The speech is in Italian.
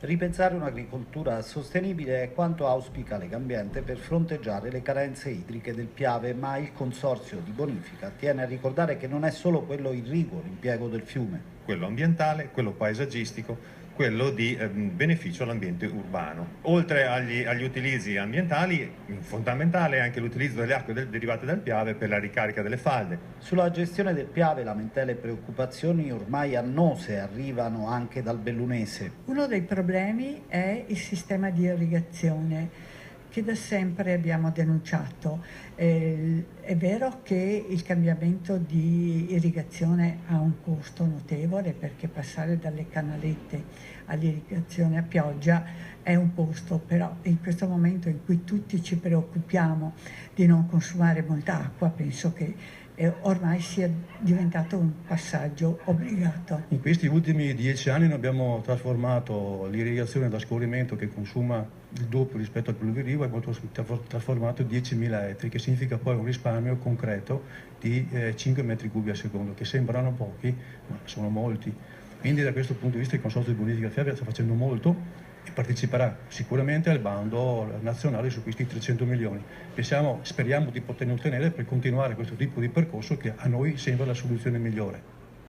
Ripensare un'agricoltura sostenibile è quanto auspica Legambiente per fronteggiare le carenze idriche del Piave, ma il consorzio di bonifica tiene a ricordare che non è solo quello irriguo l'impiego del fiume. Quello ambientale, quello paesaggistico, quello di beneficio all'ambiente urbano. Oltre agli utilizzi ambientali, fondamentale è anche l'utilizzo delle acque derivate dal Piave per la ricarica delle falde. Sulla gestione del Piave, lamentele e preoccupazioni ormai annose arrivano anche dal Bellunese. Uno dei problemi è il sistema di irrigazione che da sempre abbiamo denunciato. È vero che il cambiamento di irrigazione ha un costo notevole perché passare dalle canalette all'irrigazione a pioggia è un costo, però in questo momento in cui tutti ci preoccupiamo di non consumare molta acqua, penso che ormai sia diventato un passaggio obbligato. In questi ultimi 10 anni noi abbiamo trasformato l'irrigazione da scorrimento, che consuma il doppio rispetto al pluviodirrigo, abbiamo trasformato 10.000 ettari, che significa poi un risparmio concreto di 5 metri cubi al secondo, che sembrano pochi, ma sono molti. Quindi da questo punto di vista il Consorzio di Bonifica Fiave sta facendo molto e parteciperà sicuramente al bando nazionale su questi 300 milioni. Speriamo di poterne ottenere per continuare questo tipo di percorso che a noi sembra la soluzione migliore.